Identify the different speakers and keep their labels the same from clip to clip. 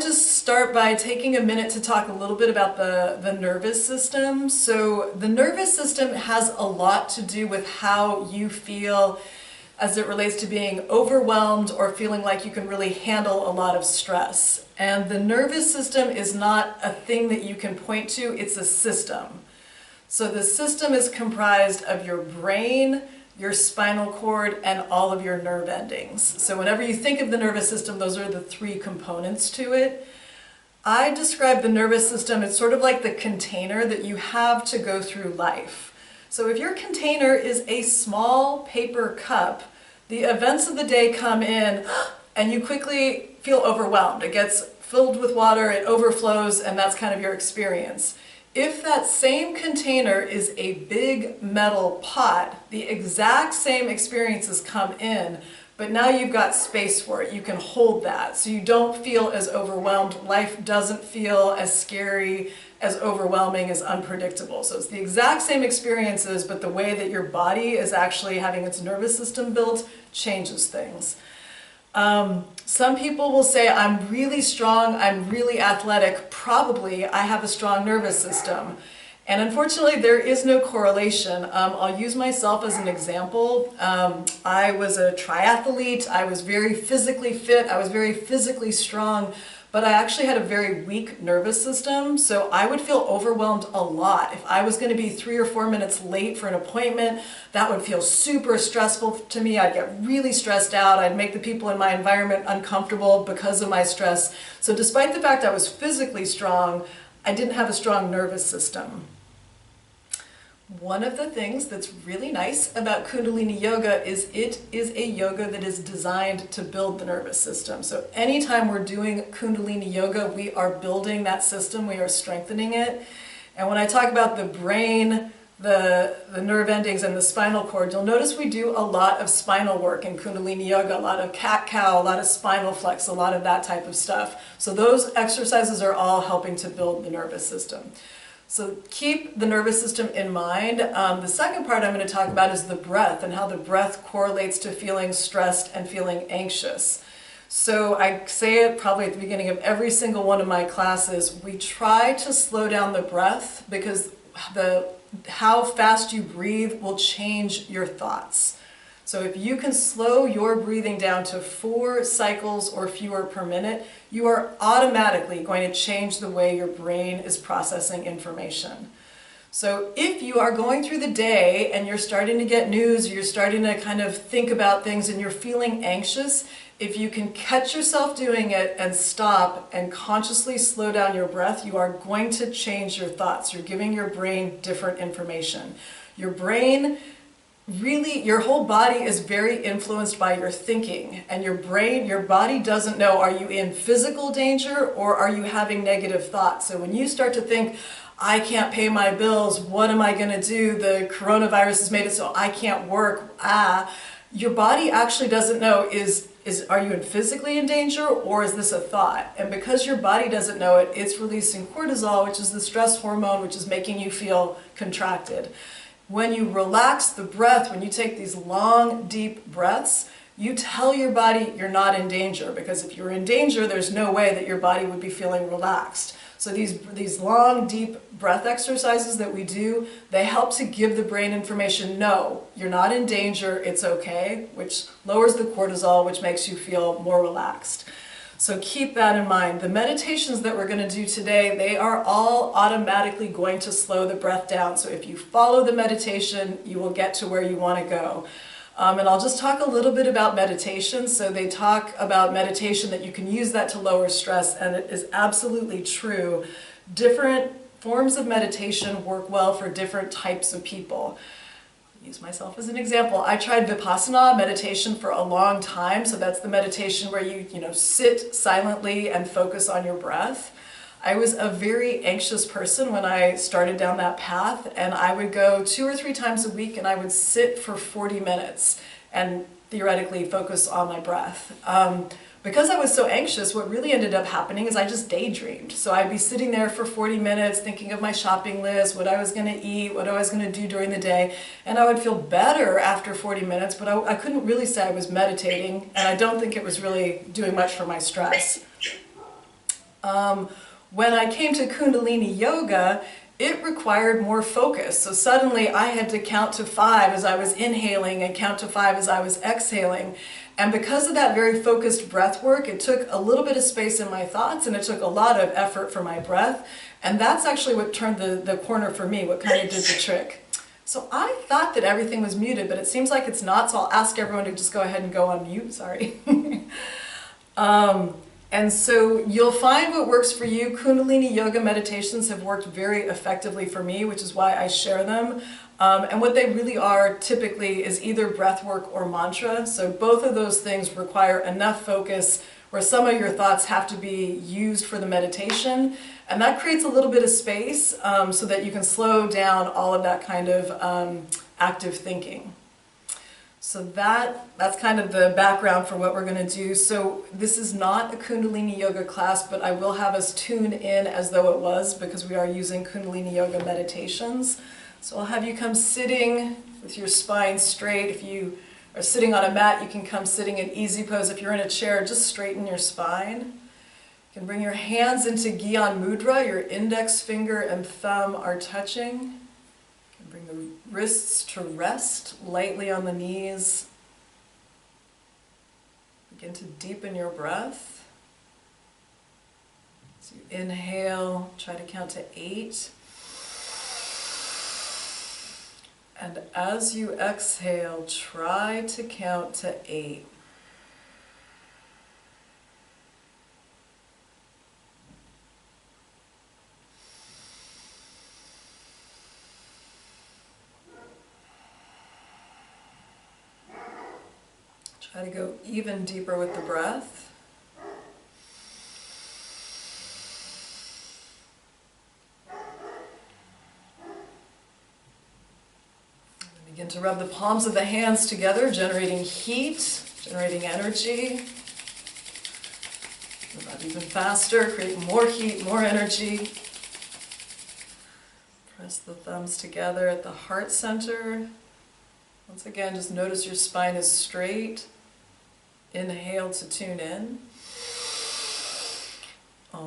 Speaker 1: Just start by taking a minute to talk a little bit about the nervous system. So the nervous system has a lot to do with how you feel as it relates to being overwhelmed or feeling like you can really handle a lot of stress. And the nervous system is not a thing that you can point to, it's a system. So the system is comprised of your brain, your spinal cord, and all of your nerve endings. So whenever you think of the nervous system, those are the three components to it. I describe the nervous system, it's sort of like the container that you have to go through life. So if your container is a small paper cup, the events of the day come in and you quickly feel overwhelmed. It gets filled with water, it overflows, and that's kind of your experience. If that same container is a big metal pot, the exact same experiences come in, but now you've got space for it. You can hold that, so you don't feel as overwhelmed. Life doesn't feel as scary, as overwhelming, as unpredictable. So it's the exact same experiences, but the way that your body is actually having its nervous system built changes things. Some people will say, I'm really strong, I'm really athletic, probably I have a strong nervous system. And unfortunately, there is no correlation. I'll use myself as an example. I was a triathlete, I was very physically fit, I was very physically strong, but I actually had a very weak nervous system, so I would feel overwhelmed a lot. If I was going to be 3 or 4 minutes late for an appointment, that would feel super stressful to me. I'd get really stressed out. I'd make the people in my environment uncomfortable because of my stress. So despite the fact I was physically strong, I didn't have a strong nervous system. One of the things that's really nice about Kundalini Yoga is it is a yoga that is designed to build the nervous system. So anytime we're doing Kundalini Yoga, we are building that system, we are strengthening it. And when I talk about the brain, the nerve endings, and the spinal cord, you'll notice we do a lot of spinal work in Kundalini Yoga, a lot of cat-cow, a lot of spinal flex, a lot of that type of stuff. So those exercises are all helping to build the nervous system. So keep the nervous system in mind. The second part I'm going to talk about is the breath and how the breath correlates to feeling stressed and feeling anxious. So I say it probably at the beginning of every single one of my classes, we try to slow down the breath because how fast you breathe will change your thoughts. So if you can slow your breathing down to 4 cycles or fewer per minute, you are automatically going to change the way your brain is processing information. So if you are going through the day and you're starting to get news, you're starting to kind of think about things and you're feeling anxious, if you can catch yourself doing it and stop and consciously slow down your breath, you are going to change your thoughts. You're giving your brain different information. Your brain really, your whole body is very influenced by your thinking, and your body doesn't know, are you in physical danger or are you having negative thoughts? So when you start to think, I can't pay my bills, what am I going to do? The coronavirus has made it so I can't work. Your body actually doesn't know, are you physically in danger or is this a thought? And because your body doesn't know it, it's releasing cortisol, which is the stress hormone, which is making you feel contracted. When you relax the breath, when you take these long, deep breaths, you tell your body you're not in danger, because if you're in danger, there's no way that your body would be feeling relaxed. So these long, deep breath exercises that we do, they help to give the brain information, no, you're not in danger, it's okay, which lowers the cortisol, which makes you feel more relaxed. So keep that in mind. The meditations that we're going to do today, they are all automatically going to slow the breath down. So if you follow the meditation, you will get to where you want to go. And I'll just talk a little bit about meditation. So they talk about meditation, that you can use that to lower stress, and it is absolutely true. Different forms of meditation work well for different types of people. Use myself as an example. I tried Vipassana meditation for a long time. So that's the meditation where you sit silently and focus on your breath. I was a very anxious person when I started down that path, and I would go 2 or 3 times a week and I would sit for 40 minutes and theoretically focus on my breath. Because I was so anxious, what really ended up happening is I just daydreamed. So I'd be sitting there for 40 minutes thinking of my shopping list, what I was going to eat, what I was going to do during the day, and I would feel better after 40 minutes, but I couldn't really say I was meditating, and I don't think it was really doing much for my stress. When I came to Kundalini Yoga, it required more focus. So suddenly I had to count to 5 as I was inhaling and count to 5 as I was exhaling. And because of that very focused breath work, it took a little bit of space in my thoughts and it took a lot of effort for my breath. And that's actually what turned the corner for me, what kind of did the trick. So I thought that everything was muted, but it seems like it's not, so I'll ask everyone to just go ahead and go on mute, sorry. And so you'll find what works for you. Kundalini Yoga meditations have worked very effectively for me, which is why I share them. And what they really are typically is either breath work or mantra. So both of those things require enough focus where some of your thoughts have to be used for the meditation. And that creates a little bit of space so that you can slow down all of that kind of active thinking. So that's kind of the background for what we're going to do. So this is not a Kundalini Yoga class, but I will have us tune in as though it was because we are using Kundalini Yoga meditations. So I'll have you come sitting with your spine straight. If you are sitting on a mat, you can come sitting in easy pose. If you're in a chair, just straighten your spine. You can bring your hands into Gyan Mudra. Your index finger and thumb are touching. Bring the wrists to rest lightly on the knees. Begin to deepen your breath. So you inhale, try to count to 8. And as you exhale, try to count to 8. Try to go even deeper with the breath. And begin to rub the palms of the hands together, generating heat, generating energy. Rub even faster, create more heat, more energy. Press the thumbs together at the heart center. Once again, just notice your spine is straight. Inhale to tune in. Om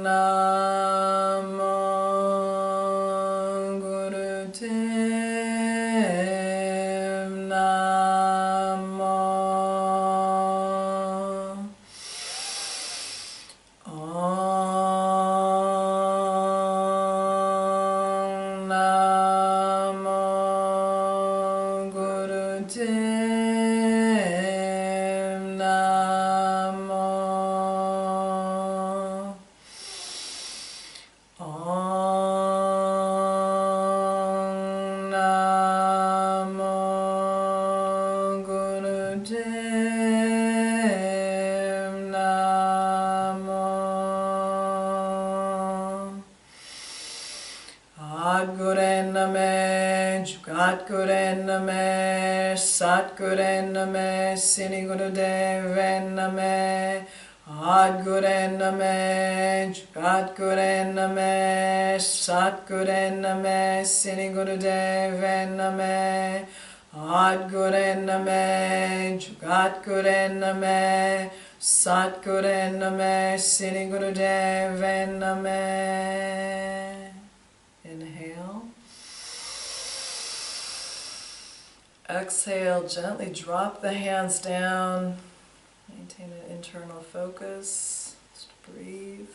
Speaker 1: Namo Guru Dev Namo. Om Namo Guru Dev Namo. Om Namo Guru Dev Namo. Adgure Name, Jugatgure Name, Satgure Name, Siniguru Deve Name. Adgure Name, Jugatgure Name, Satgure Name, Siniguru Deve Name. Adgure Name, Jugatgure Name, Satgure Name, Siniguru Deve Name. Inhale. Exhale, gently drop the hands down. Maintain an internal focus. Just breathe.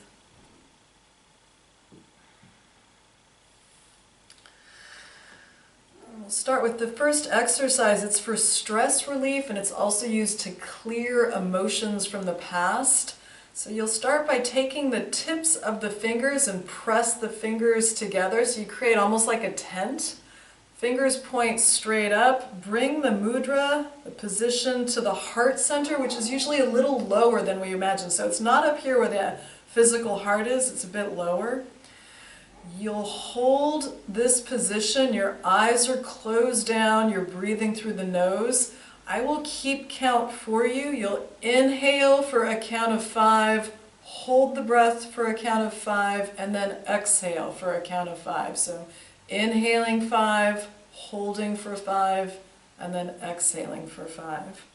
Speaker 1: We'll start with the first exercise. It's for stress relief and it's also used to clear emotions from the past. So you'll start by taking the tips of the fingers and press the fingers together so you create almost like a tent. Fingers point straight up. Bring the mudra, the position, to the heart center, which is usually a little lower than we imagine. So it's not up here where the physical heart is, it's a bit lower. You'll hold this position, your eyes are closed down, you're breathing through the nose. I will keep count for you. You'll inhale for a count of 5, hold the breath for a count of 5, and then exhale for a count of 5. So inhaling 5, holding for 5, and then exhaling for 5.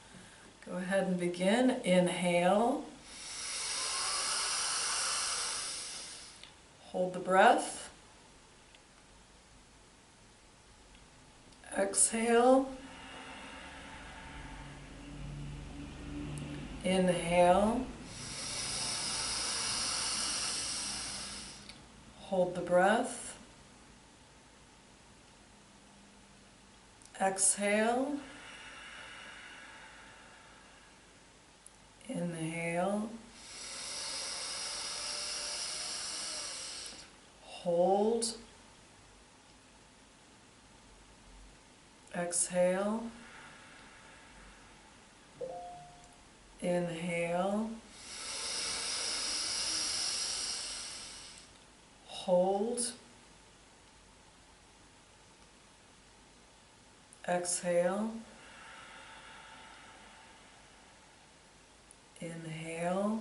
Speaker 1: Go ahead and begin. Inhale. Hold the breath. Exhale. Inhale. Hold the breath. Exhale. Inhale. Hold. Exhale. Inhale. Hold. Exhale. Inhale.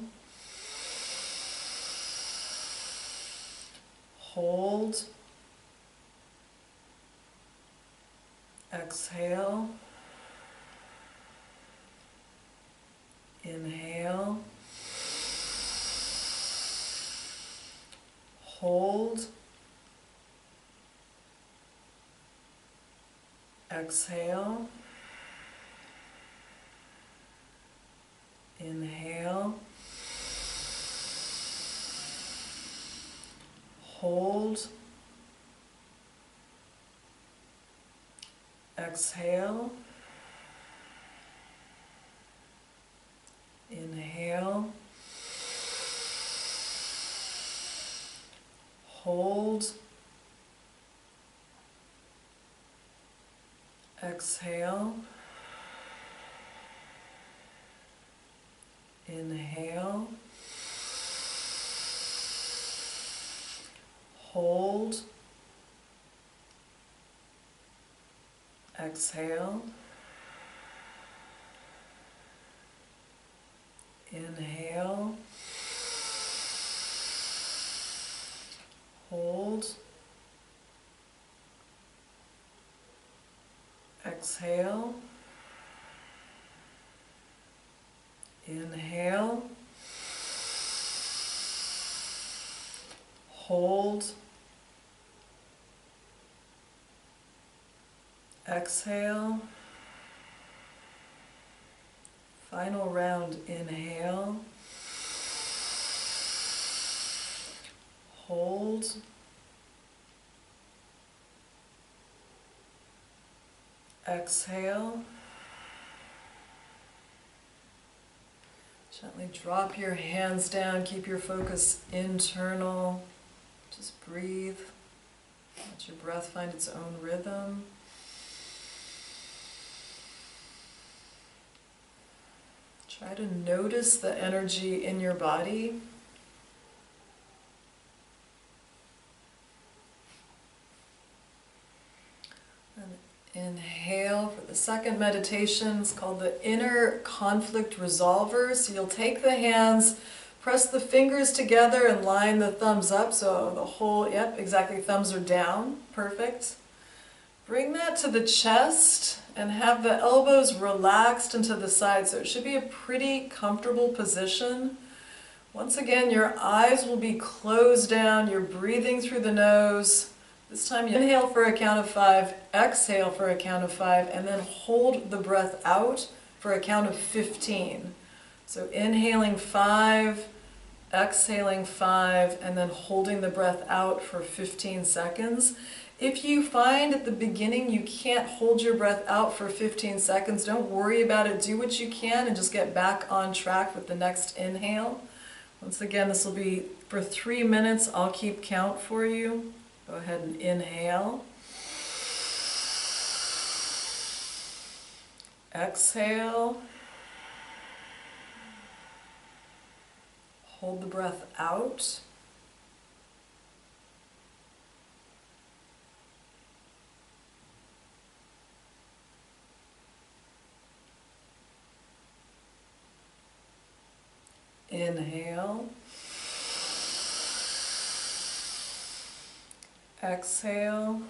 Speaker 1: Hold. Exhale. Inhale. Hold. Exhale. Inhale. Hold. Exhale. Inhale. Hold. Exhale. Inhale. Hold. Exhale. Inhale. Hold. Exhale. Inhale. Hold. Exhale. Final round. Inhale. Hold. Exhale. Gently drop your hands down. Keep your focus internal. Just breathe. Let your breath find its own rhythm. Try to notice the energy in your body. And inhale for the second meditation. It's called the Inner Conflict Resolver. So you'll take the hands, press the fingers together and line the thumbs up. So the whole, yep, exactly, thumbs are down. Perfect. Bring that to the chest and have the elbows relaxed into the side. So it should be a pretty comfortable position. Once again, your eyes will be closed down. You're breathing through the nose. This time you inhale for a count of 5, exhale for a count of 5, and then hold the breath out for a count of 15. So inhaling 5, exhaling 5, and then holding the breath out for 15 seconds. If you find at the beginning you can't hold your breath out for 15 seconds, don't worry about it. Do what you can and just get back on track with the next inhale. Once again, this will be for 3 minutes. I'll keep count for you. Go ahead and inhale. Exhale. Hold the breath out. Inhale. Exhale.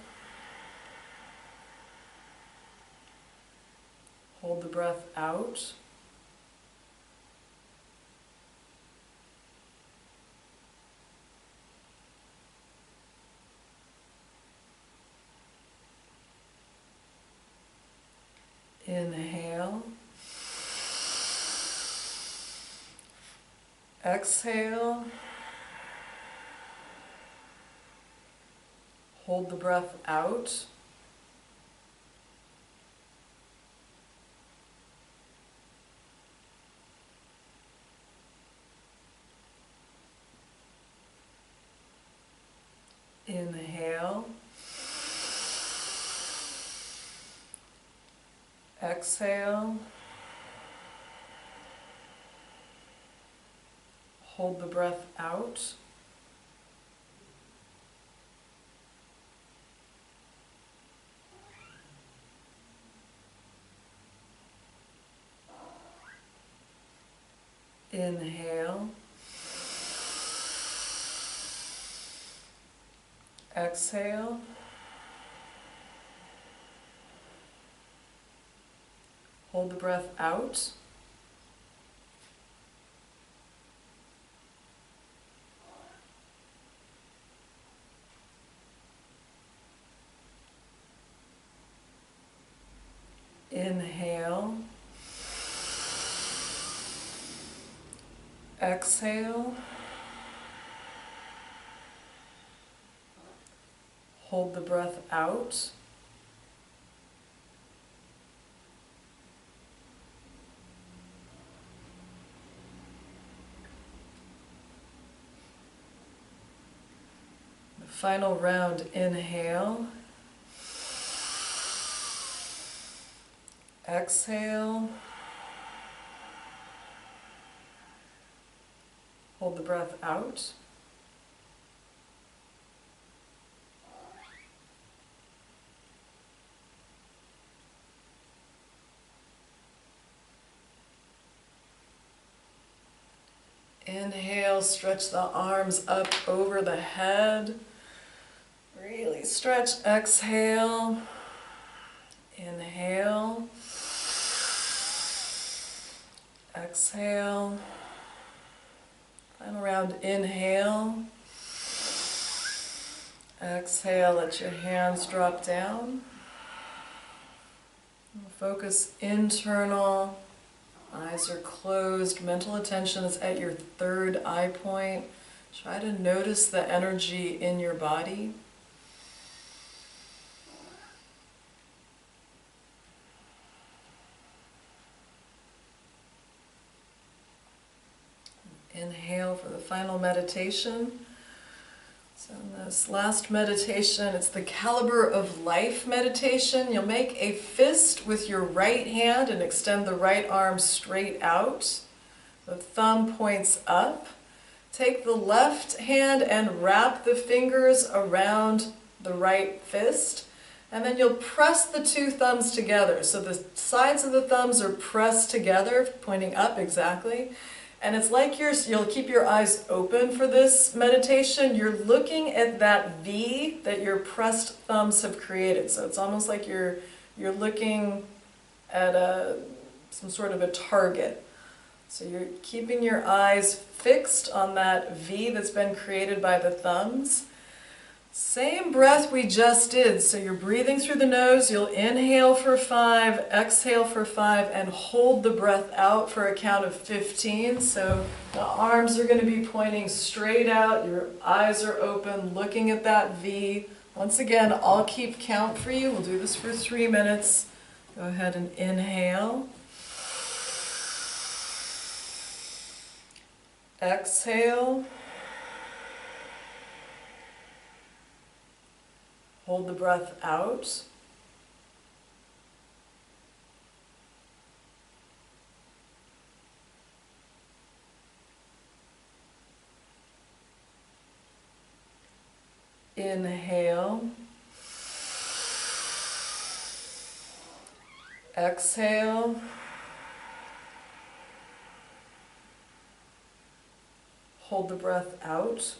Speaker 1: Hold the breath out. Inhale. Exhale. Hold the breath out. Inhale. Exhale. Hold the breath out. Inhale. Exhale. Hold the breath out. Inhale. Exhale. Hold the breath out. The final round, inhale. Exhale. Hold the breath out. Inhale, stretch the arms up over the head. Really stretch. Exhale. Inhale. Exhale. Final round, inhale. Exhale, let your hands drop down. Focus internal. Eyes are closed. Mental attention is at your third eye point. Try to notice the energy in your body. Inhale for the final meditation. So in this last meditation, it's the Caliber of Life meditation. You'll make a fist with your right hand and extend the right arm straight out. The thumb points up. Take the left hand and wrap the fingers around the right fist. And then you'll press the two thumbs together. So the sides of the thumbs are pressed together, pointing up exactly. And it's like you'll keep your eyes open for this meditation. You're looking at that V that your pressed thumbs have created. So it's almost like you're looking at some sort of a target. So you're keeping your eyes fixed on that V that's been created by the thumbs. Same breath we just did. So you're breathing through the nose. You'll inhale for 5, exhale for 5, and hold the breath out for a count of 15. So the arms are going to be pointing straight out. Your eyes are open, looking at that V. Once again, I'll keep count for you. We'll do this for 3 minutes. Go ahead and inhale. Exhale. Hold the breath out. Inhale. Exhale. Hold the breath out.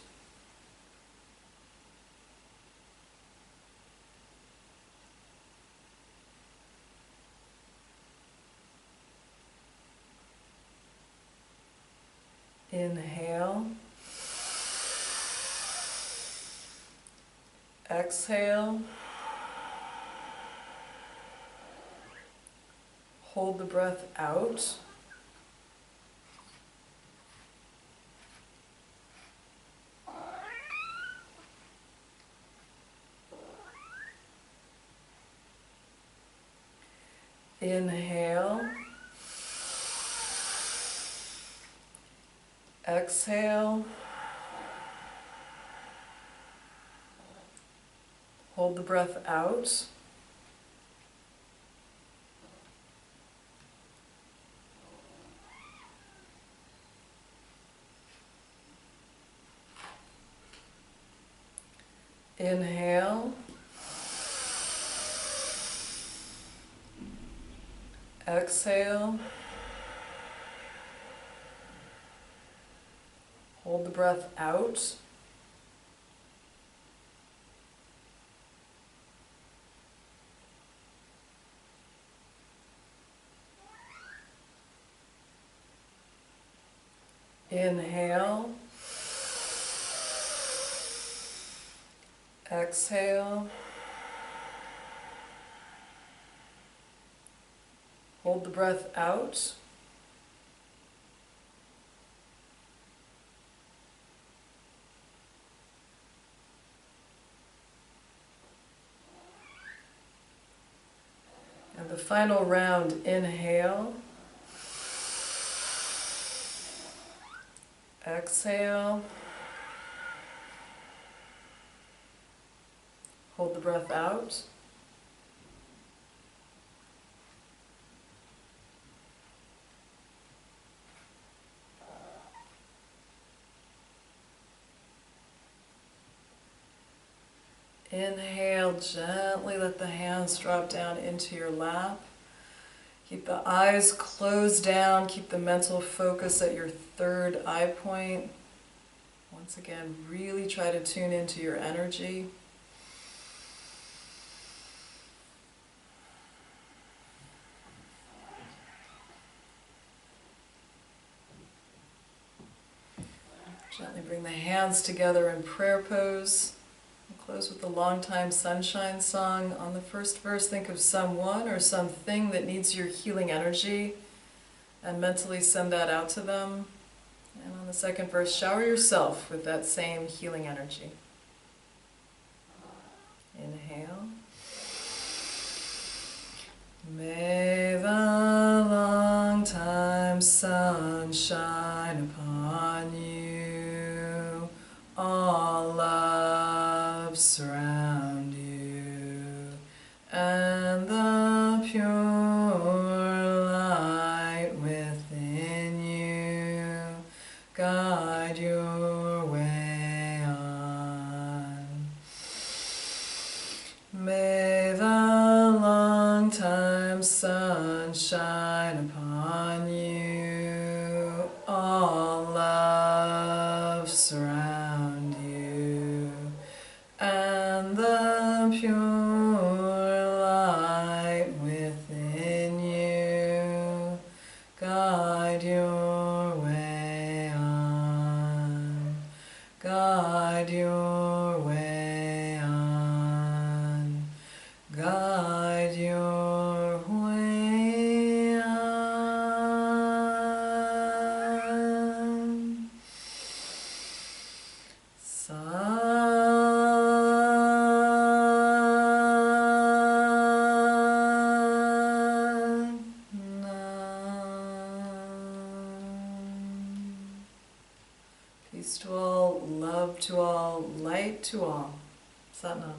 Speaker 1: Inhale. Exhale. Hold the breath out. Inhale. Exhale. Hold the breath out. Inhale. Exhale. Hold the breath out. Inhale. Exhale. Hold the breath out. And the final round, inhale. Exhale. Hold the breath out. Inhale, gently let the hands drop down into your lap. Keep the eyes closed down, keep the mental focus at your third eye point. Once again, really try to tune into your energy. Gently bring the hands together in prayer pose. We'll close with the Long Time Sunshine song. On the first verse, think of someone or something that needs your healing energy and mentally send that out to them. And on the second verse, shower yourself with that same healing energy. Inhale. May the long time sun shine upon you, all love surround you, and the pure light within you guide your way on. May the long time sun shine upon you, all love surround you, and the pure light within you guide your way on, guide your way on, guide your way on. Peace to all, love to all, light to all. Sat Nam.